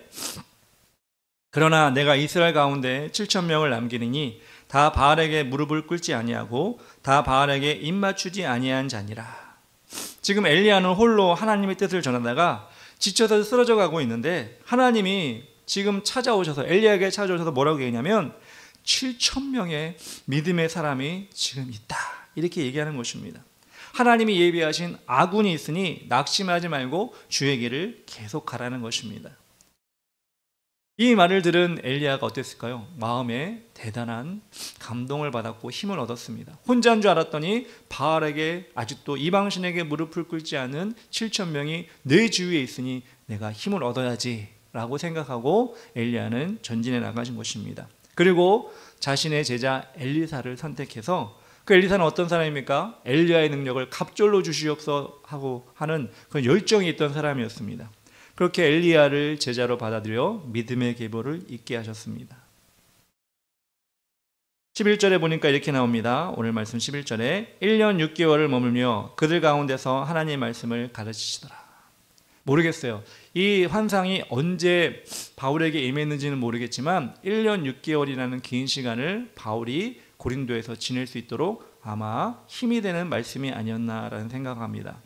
그러나 내가 이스라엘 가운데 7,000명을 남기리니 다 바알에게 무릎을 꿇지 아니하고 다 바알에게 입맞추지 아니한 자니라. 지금 엘리야는 홀로 하나님의 뜻을 전하다가 지쳐서 쓰러져 가고 있는데 하나님이 지금 엘리야에게 찾아오셔서 뭐라고 얘기하냐면 7,000명의 믿음의 사람이 지금 있다, 이렇게 얘기하는 것입니다. 하나님이 예비하신 아군이 있으니 낙심하지 말고 주의 길을 계속하라는 것입니다. 이 말을 들은 엘리야가 어땠을까요? 마음에 대단한 감동을 받았고 힘을 얻었습니다. 혼자인 줄 알았더니 바알에게, 아직도 이방신에게 무릎을 꿇지 않은 7,000명이 내 주위에 있으니 내가 힘을 얻어야지 라고 생각하고 엘리야는 전진해 나가신 것입니다. 그리고 자신의 제자 엘리사를 선택해서, 그 엘리사는 어떤 사람입니까? 엘리야의 능력을 갑절로 주시옵소서 하고 하는 그런 열정이 있던 사람이었습니다. 그렇게 엘리야를 제자로 받아들여 믿음의 계보를 잇게 하셨습니다. 11절에 보니까 이렇게 나옵니다. 오늘 말씀 11절에 1년 6개월을 머물며 그들 가운데서 하나님의 말씀을 가르치시더라. 모르겠어요. 이 환상이 언제 바울에게 임했는지는 모르겠지만 1년 6개월이라는 긴 시간을 바울이 고린도에서 지낼 수 있도록 아마 힘이 되는 말씀이 아니었나라는 생각합니다.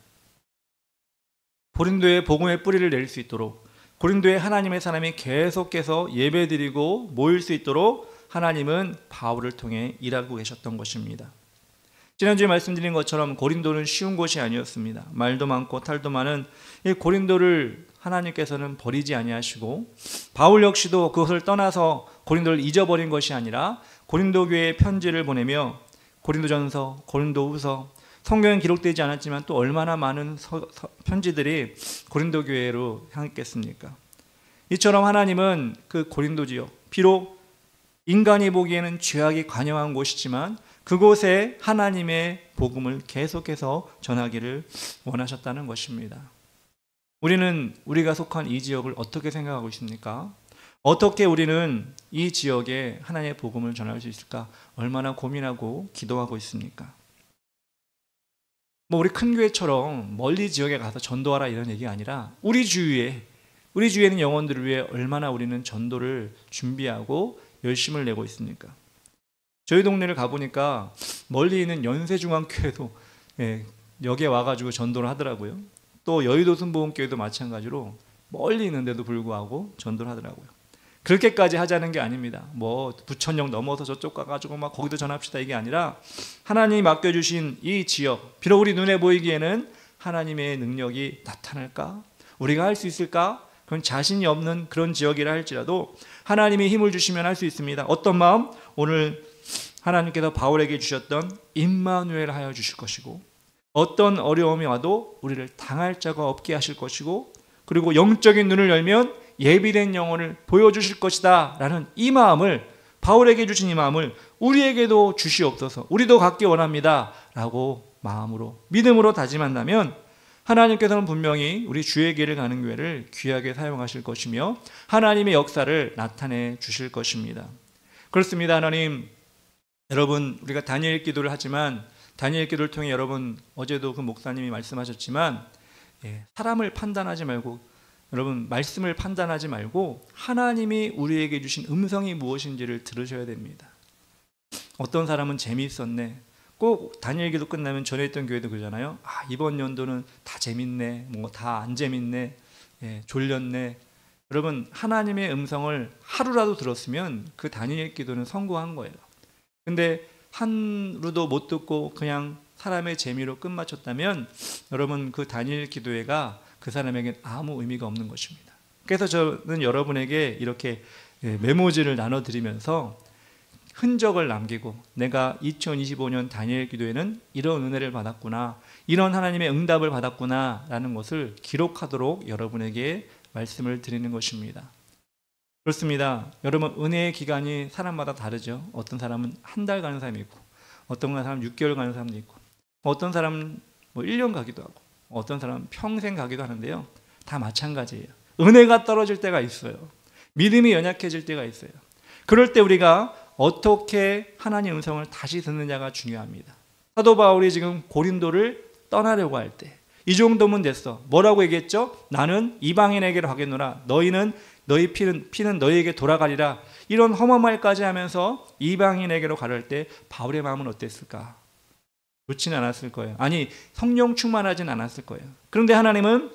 고린도에 복음의 뿌리를 내릴 수 있도록, 고린도에 하나님의 사람이 계속해서 예배드리고 모일 수 있도록 하나님은 바울을 통해 일하고 계셨던 것입니다. 지난주에 말씀드린 것처럼 고린도는 쉬운 곳이 아니었습니다. 말도 많고 탈도 많은 이 고린도를 하나님께서는 버리지 아니하시고 바울 역시도 그것을 떠나서 고린도를 잊어버린 것이 아니라 고린도 교회에 편지를 보내며 고린도전서, 고린도후서, 성경엔 기록되지 않았지만 또 얼마나 많은 편지들이 고린도 교회로 향했겠습니까? 이처럼 하나님은 그 고린도 지역, 비록 인간이 보기에는 죄악이 관영한 곳이지만 그곳에 하나님의 복음을 계속해서 전하기를 원하셨다는 것입니다. 우리는 우리가 속한 이 지역을 어떻게 생각하고 있습니까? 어떻게 우리는 이 지역에 하나님의 복음을 전할 수 있을까? 얼마나 고민하고 기도하고 있습니까? 우리 큰 교회처럼 멀리 지역에 가서 전도하라 이런 얘기가 아니라 우리 주위에 있는 영혼들을 위해 얼마나 우리는 전도를 준비하고 열심을 내고 있습니까? 저희 동네를 가보니까 멀리 있는 연세중앙교회도 여기에 와가지고 전도를 하더라고요. 또 여의도 순복음교회도 마찬가지로 멀리 있는데도 불구하고 전도를 하더라고요. 그렇게까지 하자는 게 아닙니다. 부천역 넘어서 저쪽 가가지고 막 거기도 전합시다 이게 아니라 하나님이 맡겨주신 이 지역, 비록 우리 눈에 보이기에는 하나님의 능력이 나타날까? 우리가 할 수 있을까? 그건 자신이 없는 그런 지역이라 할지라도 하나님이 힘을 주시면 할 수 있습니다. 어떤 마음? 오늘 하나님께서 바울에게 주셨던 임마누엘 하여 주실 것이고, 어떤 어려움이 와도 우리를 당할 자가 없게 하실 것이고, 그리고 영적인 눈을 열면 예비된 영혼을 보여주실 것이다 라는 이 마음을, 바울에게 주신 이 마음을 우리에게도 주시옵소서, 우리도 갖기 원합니다 라고 마음으로 믿음으로 다짐한다면 하나님께서는 분명히 우리 주의 길을 가는 교회를 귀하게 사용하실 것이며 하나님의 역사를 나타내 주실 것입니다. 그렇습니다. 하나님, 여러분 우리가 다니엘 기도를 하지만 다니엘 기도를 통해 여러분 어제도 그 목사님이 말씀하셨지만 사람을 판단하지 말고, 여러분 말씀을 판단하지 말고 하나님이 우리에게 주신 음성이 무엇인지를 들으셔야 됩니다. 어떤 사람은 재미있었네, 꼭 다니엘 기도 끝나면 전에 있던 교회도 그러잖아요. 이번 연도는 다 재밌네, 다 안 재밌네, 졸렸네. 여러분 하나님의 음성을 하루라도 들었으면 그 다니엘 기도는 성공한 거예요. 근데 하루도 못 듣고 그냥 사람의 재미로 끝마쳤다면 여러분 그 다니엘 기도회가 그 사람에겐 아무 의미가 없는 것입니다. 그래서 저는 여러분에게 이렇게 메모지를 나눠드리면서 흔적을 남기고, 내가 2025년 다니엘 기도회는 이런 은혜를 받았구나, 이런 하나님의 응답을 받았구나 라는 것을 기록하도록 여러분에게 말씀을 드리는 것입니다. 그렇습니다. 여러분 은혜의 기간이 사람마다 다르죠. 어떤 사람은 한 달 가는 사람이 있고, 어떤 사람은 6개월 가는 사람도 있고, 어떤 사람은 1년 가기도 하고, 어떤 사람은 평생 가기도 하는데요. 다 마찬가지예요. 은혜가 떨어질 때가 있어요. 믿음이 연약해질 때가 있어요. 그럴 때 우리가 어떻게 하나님의 음성을 다시 듣느냐가 중요합니다. 사도 바울이 지금 고린도를 떠나려고 할 때 이 정도면 됐어. 뭐라고 얘기했죠? 나는 이방인에게로 가겠노라. 너희 피는 너희에게 돌아가리라. 이런 험한 말까지 하면서 이방인에게로 가려할 때 바울의 마음은 어땠을까? 좋지는 않았을 거예요. 아니, 성령 충만하진 않았을 거예요. 그런데 하나님은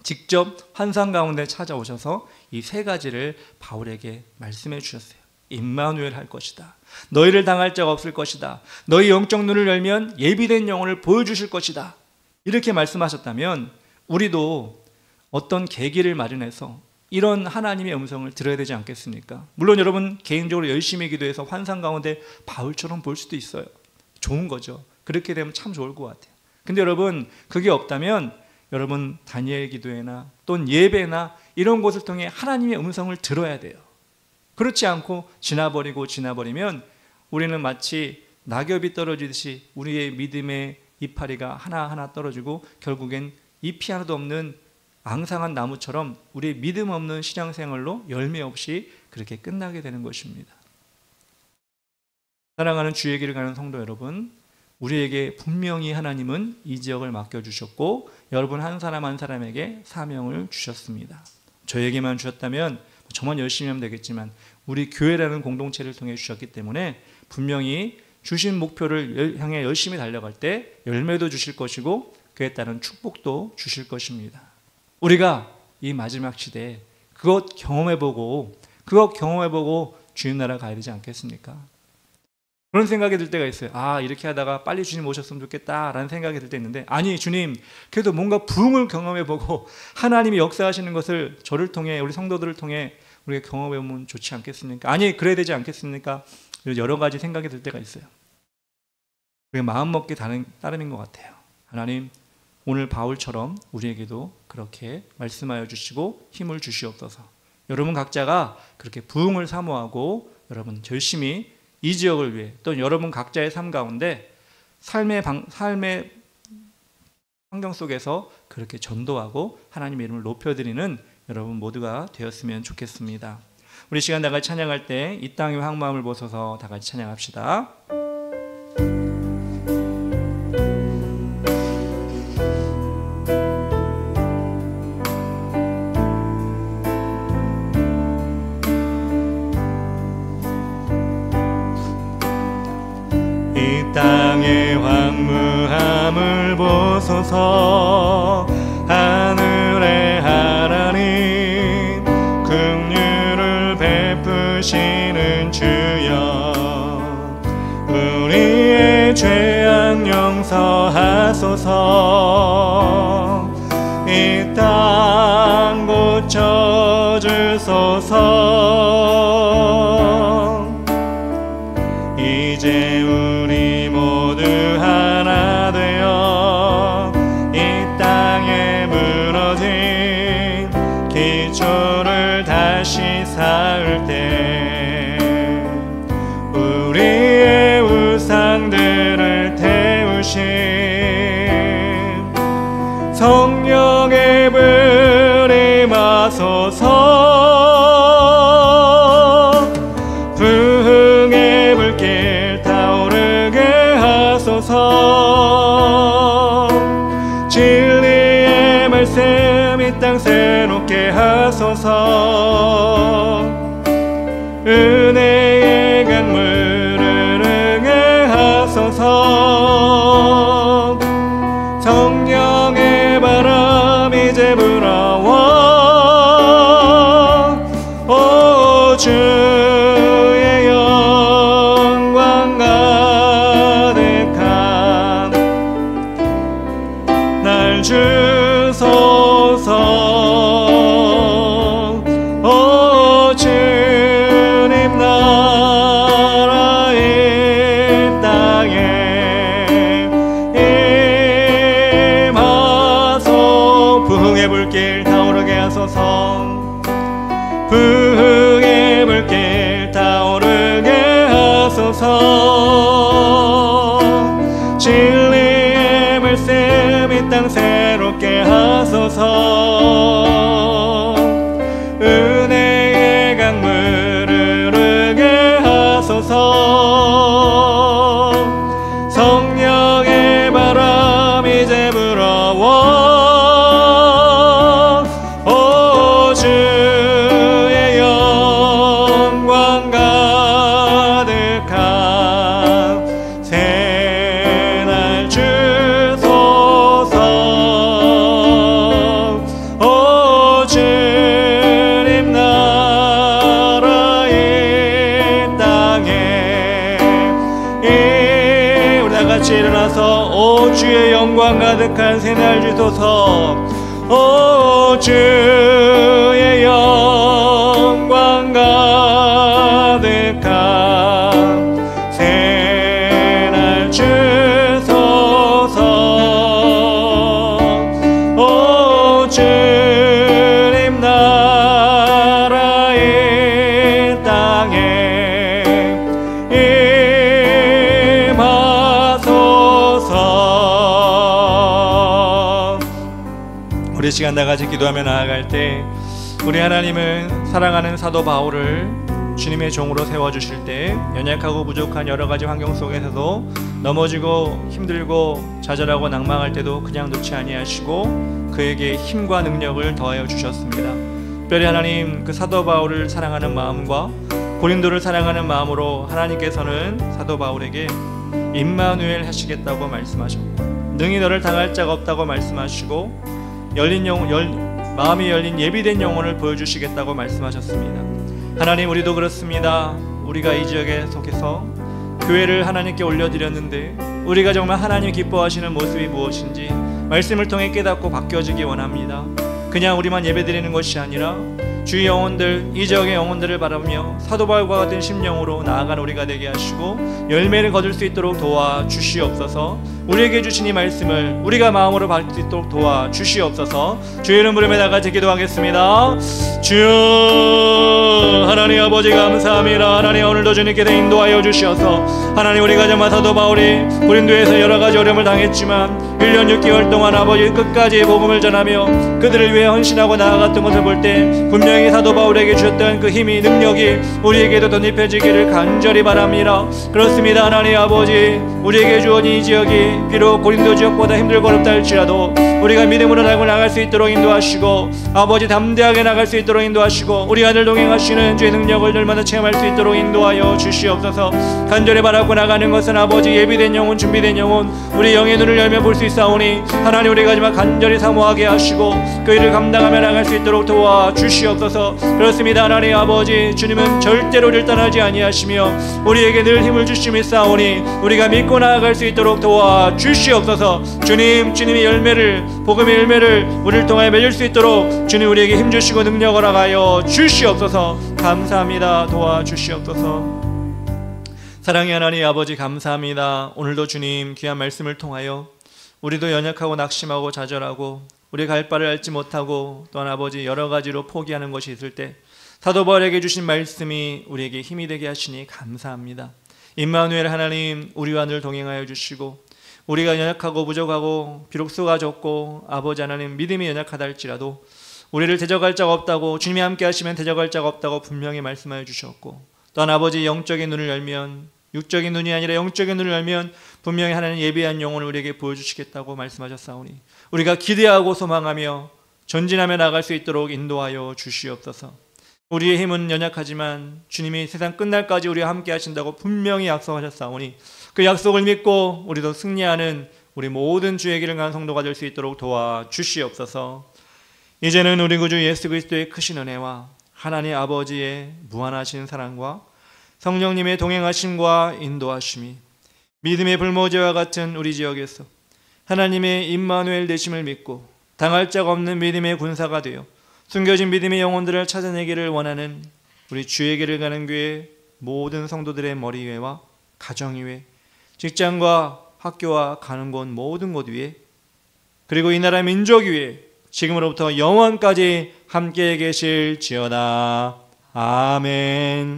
직접 환상 가운데 찾아오셔서 이 세 가지를 바울에게 말씀해 주셨어요. 임마누엘 할 것이다. 너희를 당할 자가 없을 것이다. 너희 영적 눈을 열면 예비된 영혼을 보여주실 것이다. 이렇게 말씀하셨다면 우리도 어떤 계기를 마련해서 이런 하나님의 음성을 들어야 되지 않겠습니까? 물론 여러분 개인적으로 열심히 기도해서 환상 가운데 바울처럼 볼 수도 있어요. 좋은 거죠. 그렇게 되면 참 좋을 것 같아요. 근데 여러분 그게 없다면 여러분 다니엘 기도회나 또는 예배나 이런 곳을 통해 하나님의 음성을 들어야 돼요. 그렇지 않고 지나버리면 우리는 마치 낙엽이 떨어지듯이 우리의 믿음의 이파리가 하나하나 떨어지고 결국엔 잎이 하나도 없는 앙상한 나무처럼 우리의 믿음 없는 신앙생활로 열매 없이 그렇게 끝나게 되는 것입니다. 사랑하는 주의 길을 가는 성도 여러분, 우리에게 분명히 하나님은 이 지역을 맡겨주셨고 여러분 한 사람 한 사람에게 사명을 주셨습니다. 저에게만 주셨다면 저만 열심히 하면 되겠지만 우리 교회라는 공동체를 통해 주셨기 때문에 분명히 주신 목표를 향해 열심히 달려갈 때 열매도 주실 것이고 그에 따른 축복도 주실 것입니다. 우리가 이 마지막 시대에 그것 경험해보고 주님 나라 가야 되지 않겠습니까? 그런 생각이 들 때가 있어요. 이렇게 하다가 빨리 주님 오셨으면 좋겠다라는 생각이 들 때 있는데, 아니 주님 그래도 뭔가 부흥을 경험해보고 하나님이 역사하시는 것을 저를 통해 우리 성도들을 통해 우리가 경험해보면 좋지 않겠습니까? 아니 그래야 되지 않겠습니까? 여러 가지 생각이 들 때가 있어요. 그게 마음먹기 따름인 것 같아요. 하나님 오늘 바울처럼 우리에게도 그렇게 말씀하여 주시고 힘을 주시옵소서. 여러분 각자가 그렇게 부흥을 사모하고 여러분 열심히 이 지역을 위해 또 여러분 각자의 삶 가운데 삶의 환경 속에서 그렇게 전도하고 하나님의 이름을 높여드리는 여러분 모두가 되었으면 좋겠습니다. 우리 시간 다 같이 찬양할 때 이 땅의 황마음을 벗어서 다 같이 찬양합시다. 이 땅의 황무함을 벗어서 하늘의 하나님 긍휼을 베푸시는 주여 우리의 죄악 용서하소서 이 땅 고쳐주소서 이제 우리 모두 하나 되어 이 땅에 무너진 기초를 다시 쌓을 때 우리의 우상들을 태우신 성령의 불 임하소서 부흥의 불길 타오르게 하소서 진리의 말씀 이 땅 새롭게 하소서 은혜의 강물을 흐르게 하소서 성령의 바람 이제 불어와 오 주의 영광 가득한 날 주소서 오 주님 나라의 땅에 임하소 부흥의 불길 타오르게 하소서 부흥의 불길 타오르게 하소서 진리의 말씀 이 땅 새롭게 하소서 은혜의 강물을 흐르게 하소서 성령의 바람 이제 불어와 오 주의 영광 가득한 새날 주소서 오 주님 나라의 땅에 우리 다같이 일어나서 오 주의 영광 가득한 새날 주소서 오 주의 영광 가득한 새날 주소서 오 주님 나라의 땅에 임하소서 우리 시간 다 같이 기도하며 나아갈 때 우리 하나님은 사랑하는 사도 바울을 주님의 종으로 세워주실 때 연약하고 부족한 여러 가지 환경 속에서도 넘어지고 힘들고 좌절하고 낭망할 때도 그냥 놓지 아니하시고 그에게 힘과 능력을 더하여 주셨습니다. 특별히 하나님 그 사도 바울을 사랑하는 마음과 고린도를 사랑하는 마음으로 하나님께서는 사도 바울에게 임마누엘 하시겠다고 말씀하셨고 능히 너를 당할 자가 없다고 말씀하시고 마음이 열린 예비된 영혼을 보여주시겠다고 말씀하셨습니다. 하나님 우리도 그렇습니다. 우리가 이 지역에 속해서 교회를 하나님께 올려드렸는데 우리가 정말 하나님 기뻐하시는 모습이 무엇인지 말씀을 통해 깨닫고 바뀌어지기 원합니다. 그냥 우리만 예배드리는 것이 아니라 주의 영혼들, 이 지역의 영혼들을 바라보며 사도 바울과 같은 심령으로 나아간 우리가 되게 하시고 열매를 거둘 수 있도록 도와주시옵소서. 우리에게 주신 이 말씀을 우리가 마음으로 받을 수 있도록 도와 주시옵소서. 주의 이름 부르며 나같이 기도하겠습니다. 주여, 하나님 아버지 감사합니다. 하나님 오늘도 주님께서 인도하여 주셔서 하나님 우리 가정마 사도 바울이 고린도에서 여러 가지 어려움을 당했지만 1년 6개월 동안 아버지 끝까지 복음을 전하며 그들을 위해 헌신하고 나아갔던 것을 볼 때 분명히 사도 바울에게 주셨던 그 힘이 능력이 우리에게도 덧입혀지기를 간절히 바랍니다. 그렇습니다. 하나님 아버지, 우리에게 주어진 이 지역이 비록 고린도 지역보다 힘들고 어렵다 할지라도 우리가 믿음으로 달고 나갈 수 있도록 인도하시고 아버지 담대하게 나갈 수 있도록 인도하시고 우리 아들 동행하시는 주의 능력을 날마다 체험할 수 있도록 인도하여 주시옵소서. 간절히 바라고 나가는 것은 아버지 예비된 영혼, 준비된 영혼, 우리 영의 눈을 열며 볼 수 있사오니 하나님 우리가 하지만 간절히 사모하게 하시고 그 일을 감당하며 나갈 수 있도록 도와 주시옵소서. 그렇습니다. 하나님 아버지, 주님은 절대로 우리를 떠나지 아니하시며 우리에게 늘 힘을 주심이 싸우니 우리가 믿고 나아갈 수 있도록 도와 주시옵소서. 주님의 열매를, 복음의 열매를 우리를 통하여 맺을 수 있도록 주님 우리에게 힘 주시고 능력을 허락하여 주시옵소서. 감사합니다. 도와 주시옵소서. 사랑의 하나님 아버지 감사합니다. 오늘도 주님 귀한 말씀을 통하여 우리도 연약하고 낙심하고 좌절하고 우리 갈 바를 알지 못하고 또한 아버지 여러 가지로 포기하는 것이 있을 때 사도 바울에게 주신 말씀이 우리에게 힘이 되게 하시니 감사합니다. 임마누엘 하나님, 우리와 늘 동행하여 주시고 우리가 연약하고 부족하고 비록 수가 적고 아버지 하나님 믿음이 연약하다 할지라도 우리를 대적할 자가 없다고, 주님이 함께 하시면 대적할 자가 없다고 분명히 말씀하여 주셨고 또한 아버지 영적인 눈을 열면, 육적인 눈이 아니라 영적인 눈을 열면 분명히 하나님 예비한 영혼을 우리에게 보여주시겠다고 말씀하셨사오니 우리가 기대하고 소망하며 전진하며 나갈 수 있도록 인도하여 주시옵소서. 우리의 힘은 연약하지만 주님이 세상 끝날까지 우리와 함께 하신다고 분명히 약속하셨사오니 그 약속을 믿고 우리도 승리하는 우리 모든 주의 길을 가는 성도가 될 수 있도록 도와 주시옵소서. 이제는 우리 구주 예수 그리스도의 크신 은혜와 하나님 아버지의 무한하신 사랑과 성령님의 동행하심과 인도하심이 믿음의 불모지와 같은 우리 지역에서 하나님의 임마누엘 되심을 믿고 당할 자가 없는 믿음의 군사가 되어 숨겨진 믿음의 영혼들을 찾아내기를 원하는 우리 주의 길을 가는 교회 모든 성도들의 머리 위에와 가정 위에, 직장과 학교와 가는 곳 모든 곳 위에, 그리고 이 나라 민족 위에 지금으로부터 영원까지 함께 계실지어다. 아멘.